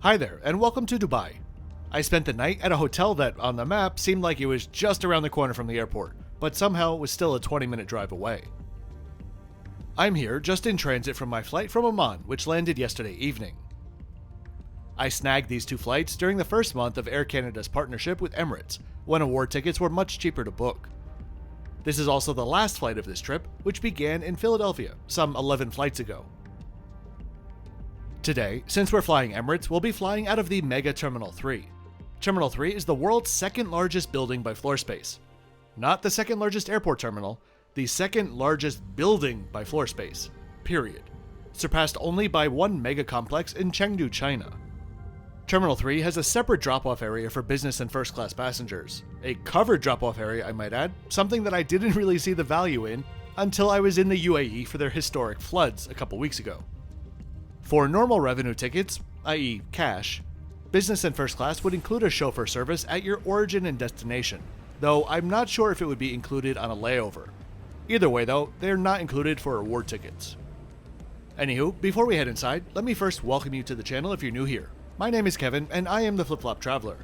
Hi there, and welcome to Dubai. I spent the night at a hotel that, on the map, seemed like it was just around the corner from the airport, but somehow was still a 20-minute drive away. I'm here just in transit from my flight from Oman, which landed yesterday evening. I snagged these two flights during the first month of Air Canada's partnership with Emirates, when award tickets were much cheaper to book. This is also the last flight of this trip, which began in Philadelphia some 11 flights ago. Today, since we're flying Emirates, we'll be flying out of the Mega Terminal 3. Terminal 3 is the world's second largest building by floor space. Not the second largest airport terminal, the second largest building by floor space, period. Surpassed only by one mega complex in Chengdu, China. Terminal 3 has a separate drop-off area for business and first-class passengers. A covered drop-off area, I might add, something that I didn't really see the value in until I was in the UAE for their historic floods a couple weeks ago. For normal revenue tickets, i.e. cash, business and first class would include a chauffeur service at your origin and destination, though I'm not sure if it would be included on a layover. Either way though, they're not included for award tickets. Anywho, before we head inside, let me first welcome you to the channel if you're new here. My name is Kevin, and I am the Flip Flop Traveler.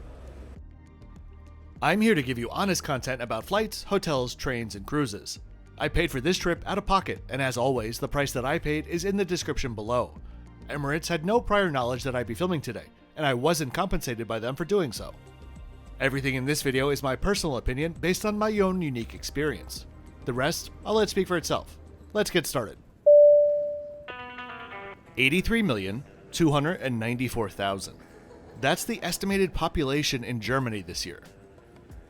I'm here to give you honest content about flights, hotels, trains, and cruises. I paid for this trip out of pocket, and as always, the price that I paid is in the description below. Emirates had no prior knowledge that I'd be filming today, and I wasn't compensated by them for doing so. Everything in this video is my personal opinion based on my own unique experience. The rest, I'll let speak for itself. Let's get started. 83,294,000. That's the estimated population in Germany this year.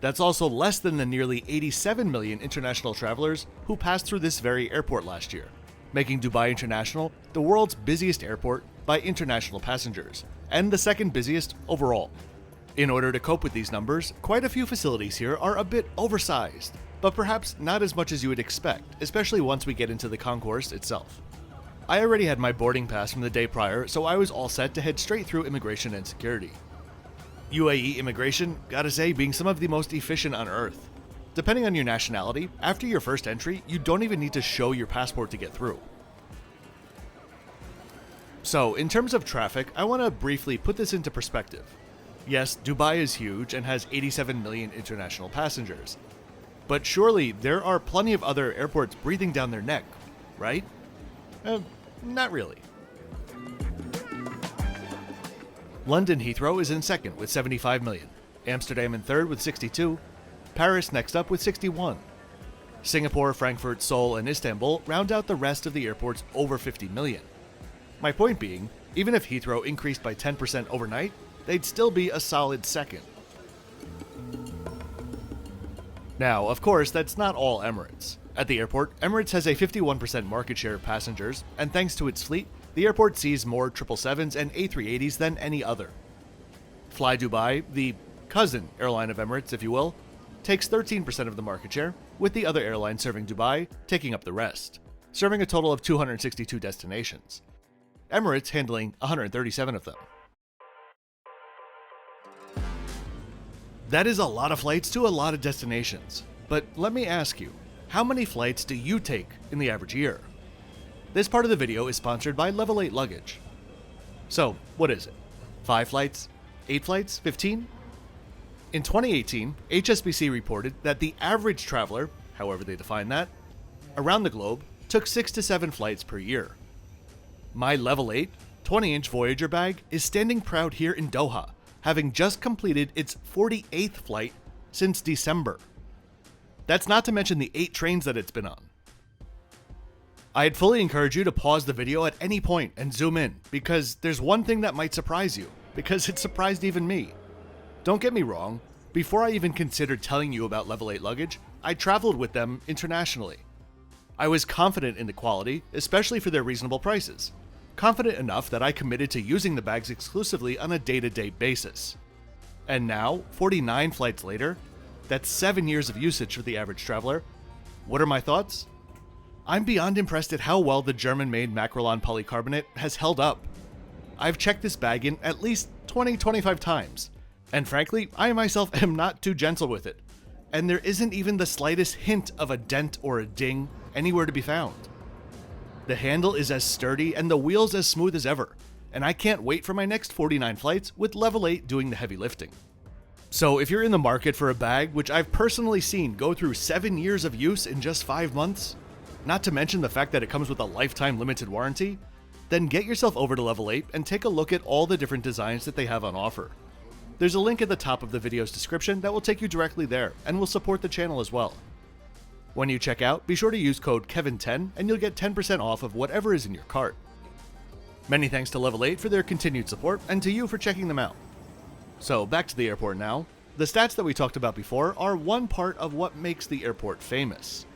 That's also less than the nearly 87 million international travelers who passed through this very airport last year, making Dubai International the world's busiest airport by international passengers, and the second busiest overall. In order to cope with these numbers, quite a few facilities here are a bit oversized, but perhaps not as much as you would expect, especially once we get into the concourse itself. I already had my boarding pass from the day prior, so I was all set to head straight through immigration and security. UAE immigration, gotta say, being some of the most efficient on earth. Depending on your nationality, after your first entry, you don't even need to show your passport to get through. So, in terms of traffic, I want to briefly put this into perspective. Yes, Dubai is huge and has 87 million international passengers. But surely there are plenty of other airports breathing down their neck, right? Not really. London Heathrow is in second with 75 million, Amsterdam in third with 62, Paris next up with 61. Singapore, Frankfurt, Seoul, and Istanbul round out the rest of the airports over 50 million. My point being, even if Heathrow increased by 10% overnight, they'd still be a solid second. Now, of course, that's not all Emirates. At the airport, Emirates has a 51% market share of passengers, and thanks to its fleet, the airport sees more 777s and A380s than any other. Fly Dubai, the cousin airline of Emirates, if you will, takes 13% of the market share, with the other airlines serving Dubai taking up the rest, serving a total of 262 destinations. Emirates handling 137 of them. That is a lot of flights to a lot of destinations, but let me ask you, how many flights do you take in the average year? This part of the video is sponsored by Level 8 Luggage. So, what is it? 5 flights? 8 flights? 15? In 2018, HSBC reported that the average traveler, however they define that, around the globe took 6 to 7 flights per year. My Level 8 20-inch Voyager bag is standing proud here in Doha, having just completed its 48th flight since December. That's not to mention the 8 trains that it's been on. I'd fully encourage you to pause the video at any point and zoom in, because there's one thing that might surprise you, because it surprised even me. Don't get me wrong, before I even considered telling you about Level 8 Luggage, I traveled with them internationally. I was confident in the quality, especially for their reasonable prices. Confident enough that I committed to using the bags exclusively on a day-to-day basis. And now, 49 flights later, that's 7 years of usage for the average traveler. What are my thoughts? I'm beyond impressed at how well the German-made Macrolon polycarbonate has held up. I've checked this bag in at least 20-25 times, and frankly, I myself am not too gentle with it, and there isn't even the slightest hint of a dent or a ding anywhere to be found. The handle is as sturdy and the wheels as smooth as ever, and I can't wait for my next 49 flights with Level 8 doing the heavy lifting. So if you're in the market for a bag which I've personally seen go through 7 years of use in just 5 months, not to mention the fact that it comes with a lifetime limited warranty, then get yourself over to Level 8 and take a look at all the different designs that they have on offer. There's a link at the top of the video's description that will take you directly there and will support the channel as well. When you check out, be sure to use code KEVIN10 and you'll get 10% off of whatever is in your cart. Many thanks to Level 8 for their continued support and to you for checking them out. So back to the airport now. The stats that we talked about before are one part of what makes the airport famous.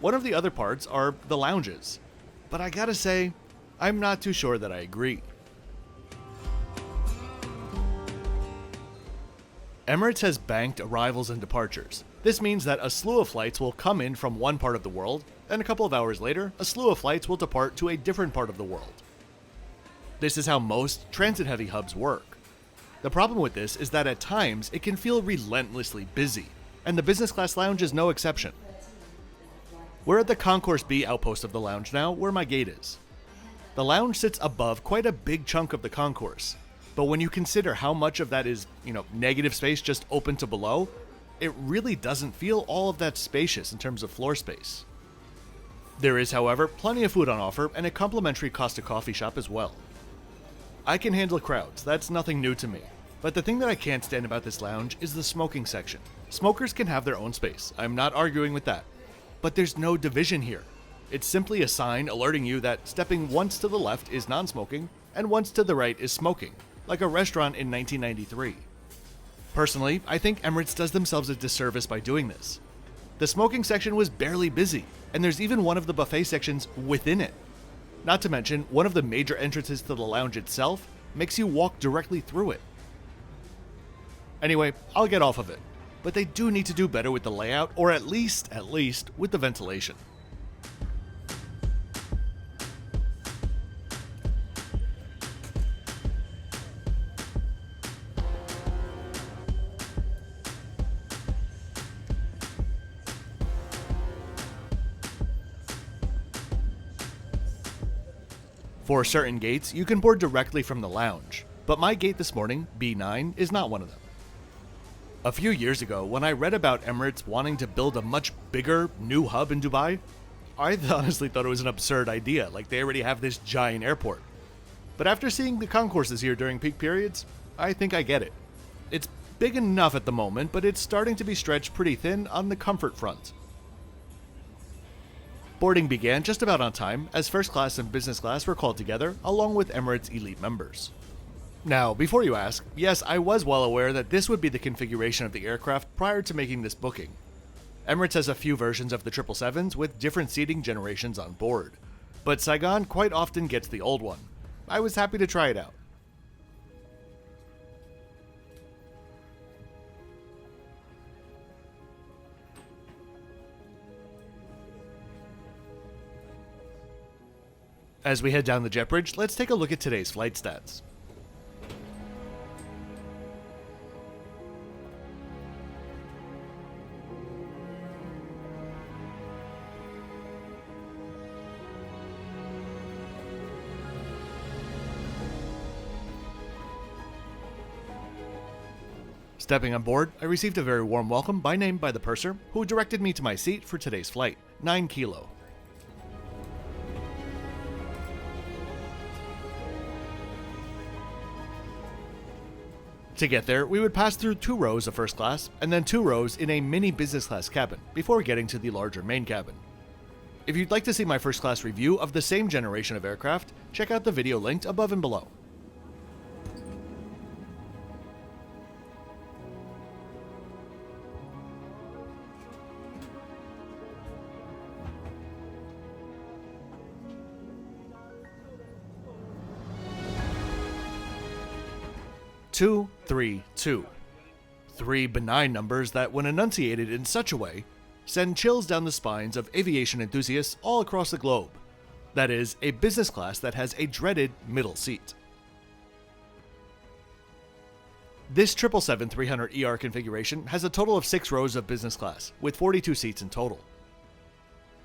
One of the other parts are the lounges, but I gotta say, I'm not too sure that I agree. Emirates has banked arrivals and departures. This means that a slew of flights will come in from one part of the world, and a couple of hours later, a slew of flights will depart to a different part of the world. This is how most transit-heavy hubs work. The problem with this is that at times it can feel relentlessly busy, and the business class lounge is no exception. We're at the Concourse B outpost of the lounge now, where my gate is. The lounge sits above quite a big chunk of the concourse, but when you consider how much of that is, negative space just open to below, it really doesn't feel all of that spacious in terms of floor space. There is, however, plenty of food on offer and a complimentary Costa coffee shop as well. I can handle crowds, that's nothing new to me, but the thing that I can't stand about this lounge is the smoking section. Smokers can have their own space, I'm not arguing with that, but there's no division here. It's simply a sign alerting you that stepping once to the left is non-smoking and once to the right is smoking, like a restaurant in 1993. Personally, I think Emirates does themselves a disservice by doing this. The smoking section was barely busy, and there's even one of the buffet sections within it. Not to mention, one of the major entrances to the lounge itself makes you walk directly through it. Anyway, I'll get off of it, but they do need to do better with the layout, or at least with the ventilation. For certain gates, you can board directly from the lounge, but my gate this morning, B9, is not one of them. A few years ago, when I read about Emirates wanting to build a much bigger, new hub in Dubai, I honestly thought it was an absurd idea, like they already have this giant airport. But after seeing the concourses here during peak periods, I think I get it. It's big enough at the moment, but it's starting to be stretched pretty thin on the comfort front. Boarding began just about on time, as first class and business class were called together, along with Emirates elite members. Now, before you ask, yes, I was well aware that this would be the configuration of the aircraft prior to making this booking. Emirates has a few versions of the 777s with different seating generations on board, but Saigon quite often gets the old one. I was happy to try it out. As we head down the jet bridge, let's take a look at today's flight stats. Stepping on board, I received a very warm welcome by name by the purser, who directed me to my seat for today's flight, 9 Kilo. To get there, we would pass through 2 rows of first class, and then 2 rows in a mini business class cabin, before getting to the larger main cabin. If you'd like to see my first class review of the same generation of aircraft, check out the video linked above and below. Two, 3, 2. 3 benign numbers that, when enunciated in such a way, send chills down the spines of aviation enthusiasts all across the globe. That is, a business class that has a dreaded middle seat. This 777-300ER configuration has a total of 6 rows of business class, with 42 seats in total.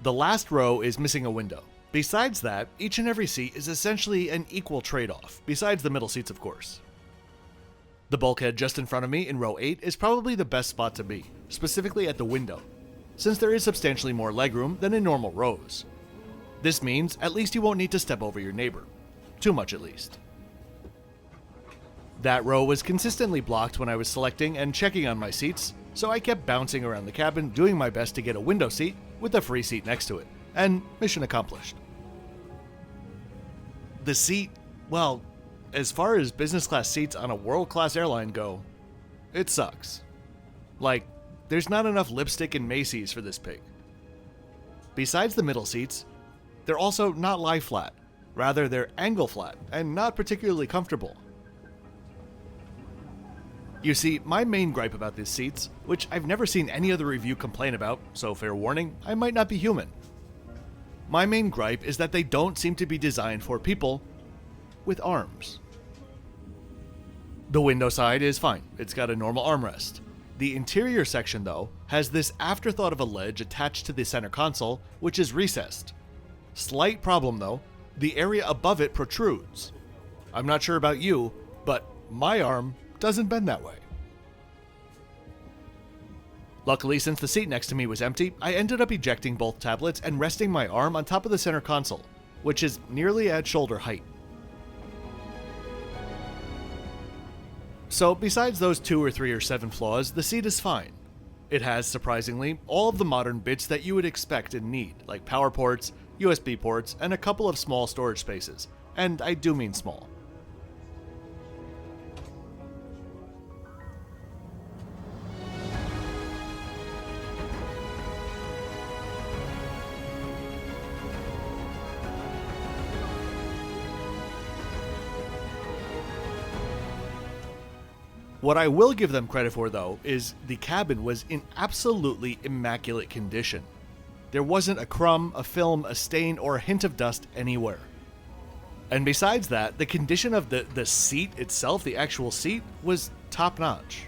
The last row is missing a window, Besides that, each and every seat is essentially an equal trade-off, besides the middle seats of course. The bulkhead just in front of me in row 8 is probably the best spot to be, specifically at the window, since there is substantially more legroom than in normal rows. This means at least you won't need to step over your neighbor. Too much at least. That row was consistently blocked when I was selecting and checking on my seats, so I kept bouncing around the cabin doing my best to get a window seat with a free seat next to it, and mission accomplished. The seat, well, as far as business class seats on a world-class airline go, it sucks. Like, there's not enough lipstick and Macy's for this pig. Besides the middle seats, they're also not lie flat. Rather, they're angle flat and not particularly comfortable. You see, my main gripe about these seats, which I've never seen any other review complain about, so fair warning, I might not be human. My main gripe is that they don't seem to be designed for people with arms. The window side is fine, it's got a normal armrest. The interior section, though, has this afterthought of a ledge attached to the center console, which is recessed. Slight problem though, the area above it protrudes. I'm not sure about you, but my arm doesn't bend that way. Luckily, since the seat next to me was empty, I ended up ejecting both tablets and resting my arm on top of the center console, which is nearly at shoulder height. So besides those 2 or 3 or 7 flaws, the seat is fine. It has, surprisingly, all of the modern bits that you would expect and need, like power ports, USB ports, and a couple of small storage spaces, and I do mean small. What I will give them credit for, though, is the cabin was in absolutely immaculate condition. There wasn't a crumb, a film, a stain, or a hint of dust anywhere. And besides that, the condition of the seat itself, the actual seat, was top-notch.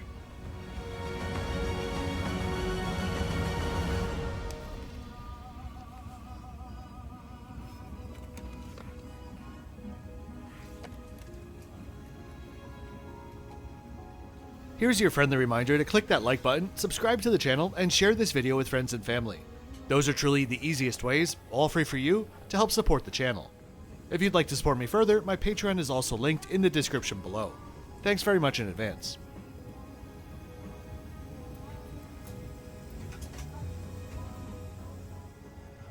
Here's your friendly reminder to click that like button, subscribe to the channel, and share this video with friends and family. Those are truly the easiest ways, all free for you, to help support the channel. If you'd like to support me further, my Patreon is also linked in the description below. Thanks very much in advance.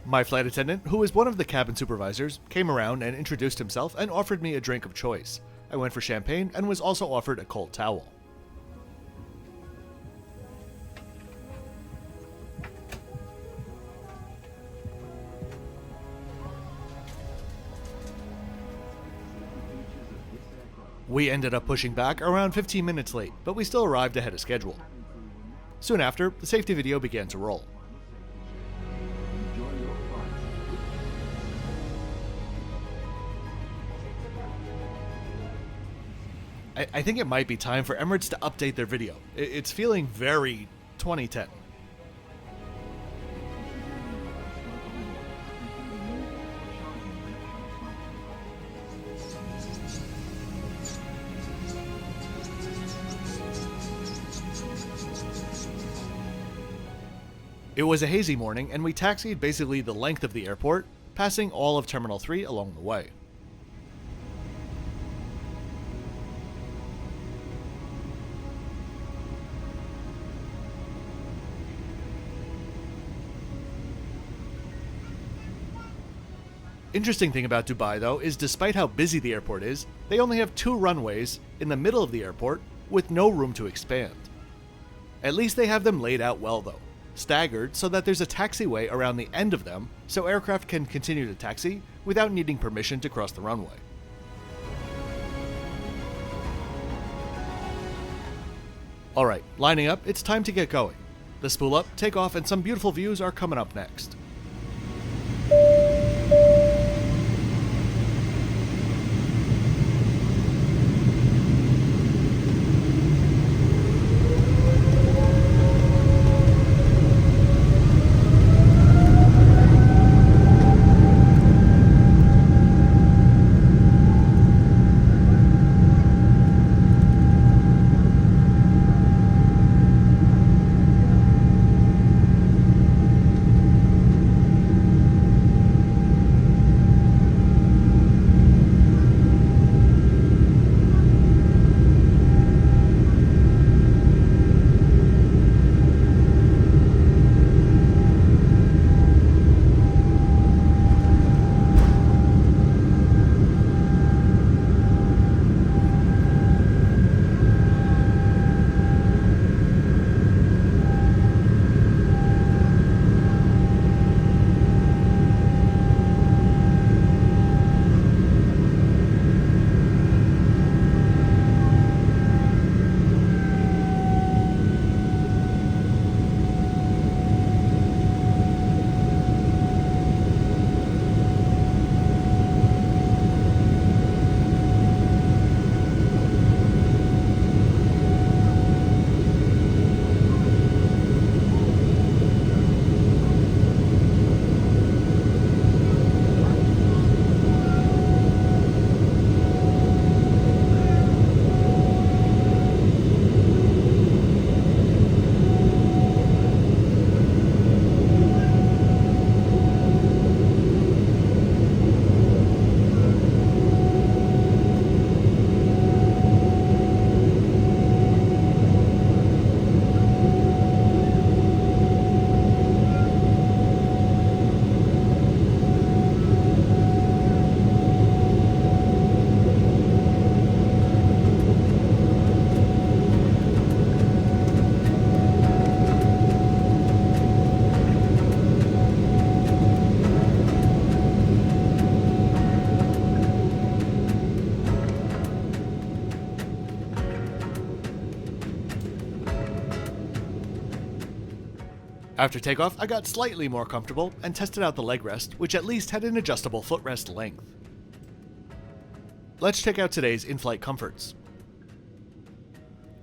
My flight attendant, who is one of the cabin supervisors, came around and introduced himself and offered me a drink of choice. I went for champagne and was also offered a cold towel. We ended up pushing back around 15 minutes late, but we still arrived ahead of schedule. Soon after, the safety video began to roll. I think it might be time for Emirates to update their video. It's feeling very 2010. It was a hazy morning, and we taxied basically the length of the airport, passing all of Terminal 3 along the way. Interesting thing about Dubai, though, is despite how busy the airport is, they only have 2 runways in the middle of the airport with no room to expand. At least they have them laid out well, though, staggered so that there's a taxiway around the end of them so aircraft can continue to taxi without needing permission to cross the runway. Alright, lining up, it's time to get going. The spool up, takeoff, and some beautiful views are coming up next. After takeoff, I got slightly more comfortable and tested out the leg rest, which at least had an adjustable footrest length. Let's check out today's in-flight comforts.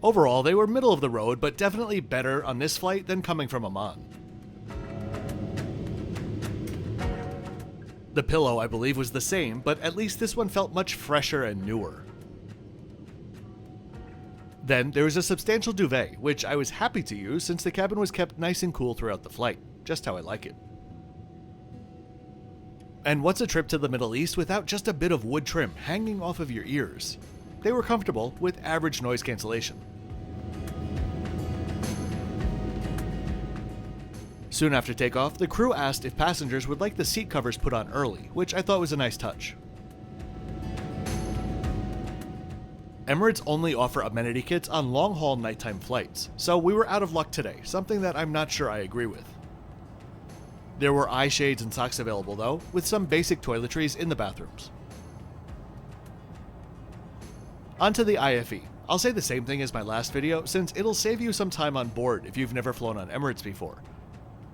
Overall, they were middle of the road, but definitely better on this flight than coming from Amman. The pillow, I believe, was the same, but at least this one felt much fresher and newer. Then there was a substantial duvet, which I was happy to use since the cabin was kept nice and cool throughout the flight, just how I like it. And what's a trip to the Middle East without just a bit of wood trim hanging off of your ears? They were comfortable with average noise cancellation. Soon after takeoff, the crew asked if passengers would like the seat covers put on early, which I thought was a nice touch. Emirates only offer amenity kits on long-haul nighttime flights, so we were out of luck today, something that I'm not sure I agree with. There were eye shades and socks available though, with some basic toiletries in the bathrooms. Onto the IFE. I'll say the same thing as my last video, since it'll save you some time on board if you've never flown on Emirates before.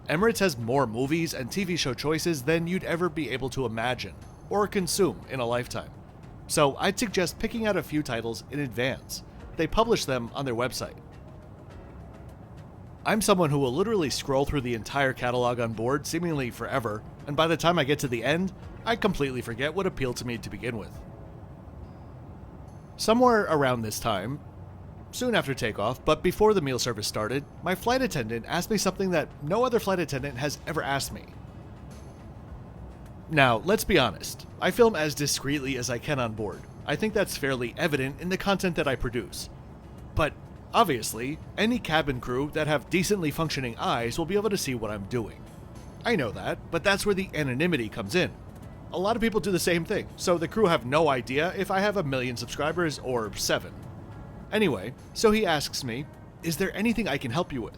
Emirates has more movies and TV show choices than you'd ever be able to imagine, or consume in a lifetime. So I'd suggest picking out a few titles in advance. They publish them on their website. I'm someone who will literally scroll through the entire catalog on board seemingly forever, and by the time I get to the end, I completely forget what appealed to me to begin with. Somewhere around this time, soon after takeoff, but before the meal service started, my flight attendant asked me something that no other flight attendant has ever asked me. Now, let's be honest, I film as discreetly as I can on board. I think that's fairly evident in the content that I produce. But, obviously, any cabin crew that have decently functioning eyes will be able to see what I'm doing. I know that, but that's where the anonymity comes in. A lot of people do the same thing, so the crew have no idea if I have 1 million subscribers or 7. Anyway, so he asks me, "Is there anything I can help you with?"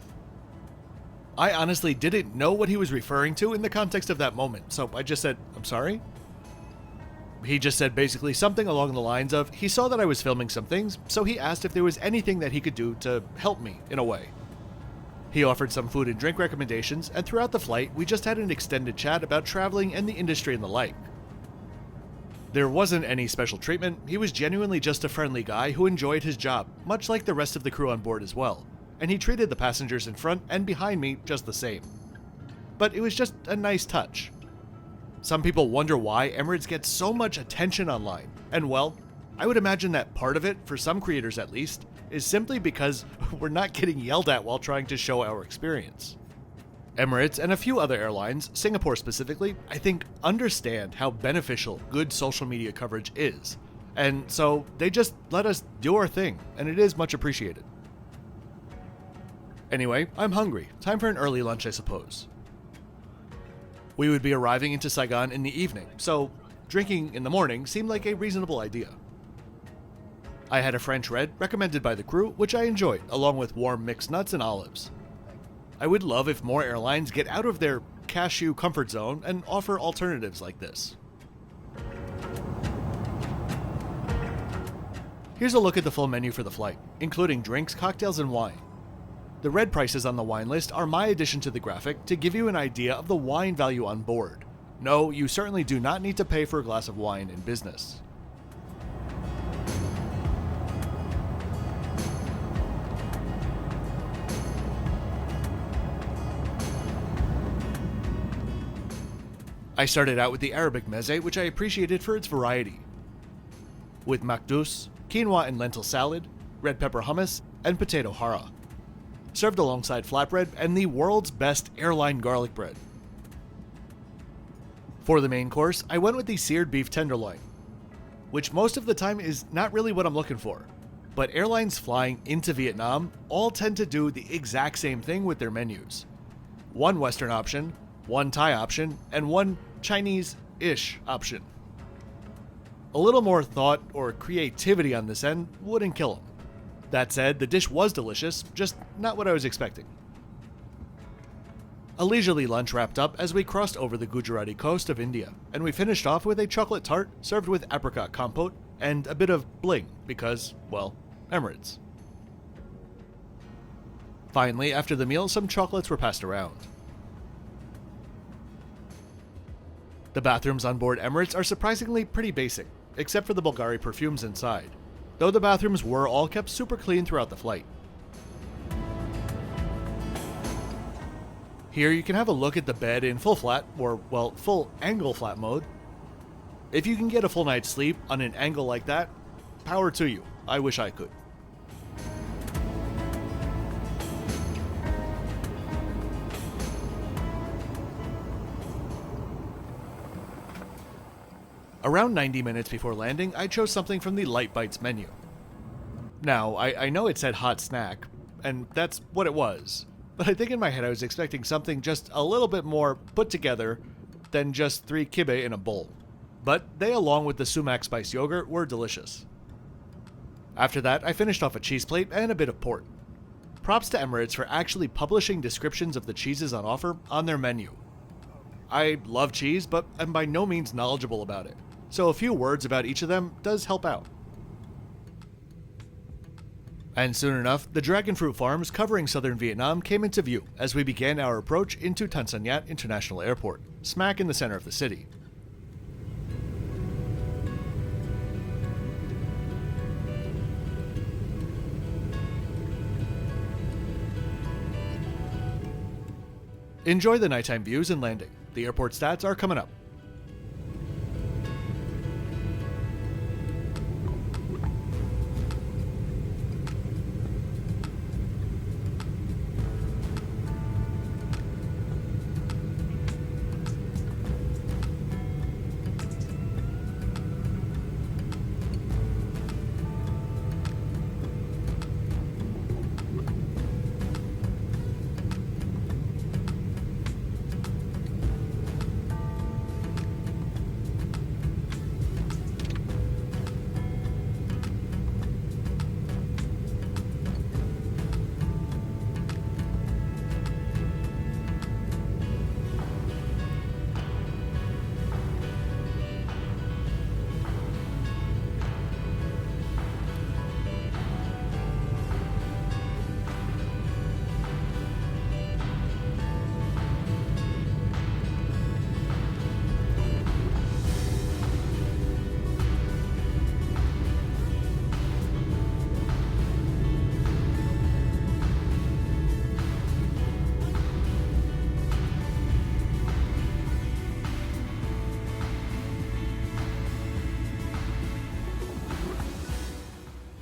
I honestly didn't know what he was referring to in the context of that moment, so I just said, "I'm sorry?" He just said basically something along the lines of, he saw that I was filming some things, so he asked if there was anything that he could do to help me, in a way. He offered some food and drink recommendations, and throughout the flight, we just had an extended chat about traveling and the industry and the like. There wasn't any special treatment, he was genuinely just a friendly guy who enjoyed his job, much like the rest of the crew on board as well, and he treated the passengers in front and behind me just the same. But it was just a nice touch. Some people wonder why Emirates gets so much attention online, and well, I would imagine that part of it, for some creators at least, is simply because we're not getting yelled at while trying to show our experience. Emirates and a few other airlines, Singapore specifically, I think understand how beneficial good social media coverage is, and so they just let us do our thing, and it is much appreciated. Anyway, I'm hungry. Time for an early lunch, I suppose. We would be arriving into Saigon in the evening, so drinking in the morning seemed like a reasonable idea. I had a French red recommended by the crew, which I enjoyed, along with warm mixed nuts and olives. I would love if more airlines get out of their cashew comfort zone and offer alternatives like this. Here's a look at the full menu for the flight, including drinks, cocktails, and wine. The red prices on the wine list are my addition to the graphic to give you an idea of the wine value on board. No, you certainly do not need to pay for a glass of wine in business. I started out with the Arabic meze, which I appreciated for its variety, with makdous, quinoa and lentil salad, red pepper hummus, and potato hara, served alongside flatbread and the world's best airline garlic bread. For the main course, I went with the seared beef tenderloin, which most of the time is not really what I'm looking for, but airlines flying into Vietnam all tend to do the exact same thing with their menus. One Western option, one Thai option, and one Chinese-ish option. A little more thought or creativity on this end wouldn't kill them. That said, the dish was delicious, just not what I was expecting. A leisurely lunch wrapped up as we crossed over the Gujarati coast of India, and we finished off with a chocolate tart served with apricot compote and a bit of bling because, well, Emirates. Finally, after the meal, some chocolates were passed around. The bathrooms on board Emirates are surprisingly pretty basic, except for the Bulgari perfumes inside, though the bathrooms were all kept super clean throughout the flight. Here you can have a look at the bed in full flat, or well, full angle flat mode. If you can get a full night's sleep on an angle like that, power to you. I wish I could. Around 90 minutes before landing, I chose something from the Light Bites menu. Now, I know it said hot snack, and that's what it was, but I think in my head I was expecting something just a little bit more put together than just 3 kibbeh in a bowl. But they, along with the sumac spice yogurt, were delicious. After that, I finished off a cheese plate and a bit of port. Props to Emirates for actually publishing descriptions of the cheeses on offer on their menu. I love cheese, but I'm by no means knowledgeable about it, so a few words about each of them does help out. And soon enough, the dragon fruit farms covering southern Vietnam came into view as we began our approach into Tan Son Nhat International Airport, smack in the center of the city. Enjoy the nighttime views and landing. The airport stats are coming up.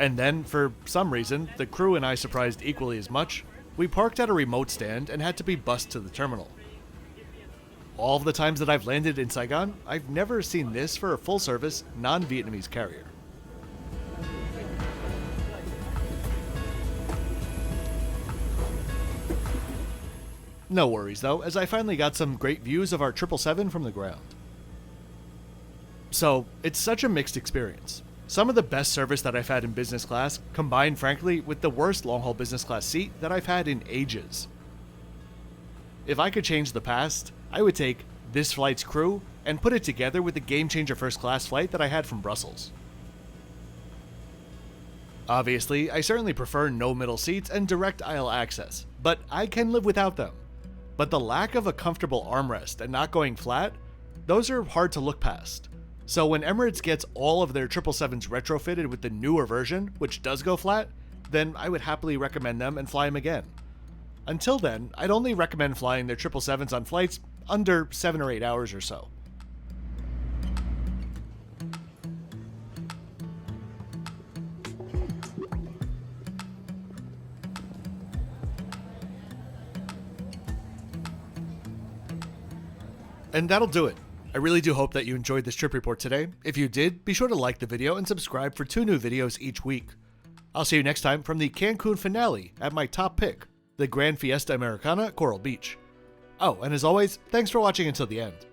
And then, for some reason, the crew and I surprised equally as much, we parked at a remote stand and had to be bussed to the terminal. All of the times that I've landed in Saigon, I've never seen this for a full-service, non-Vietnamese carrier. No worries though, as I finally got some great views of our 777 from the ground. So, it's such a mixed experience. Some of the best service that I've had in business class, combined frankly with the worst long-haul business class seat that I've had in ages. If I could change the past, I would take this flight's crew and put it together with the game-changer first class flight that I had from Brussels. Obviously, I certainly prefer no middle seats and direct aisle access, but I can live without them. But the lack of a comfortable armrest and not going flat, those are hard to look past. So when Emirates gets all of their 777s retrofitted with the newer version, which does go flat, then I would happily recommend them and fly them again. Until then, I'd only recommend flying their 777s on flights under 7 or 8 hours or so. And that'll do it. I really do hope that you enjoyed this trip report today. If you did, be sure to like the video and subscribe for 2 new videos each week. I'll see you next time from the Cancun finale at my top pick, the Grand Fiesta Americana Coral Beach. Oh, and as always, thanks for watching until the end.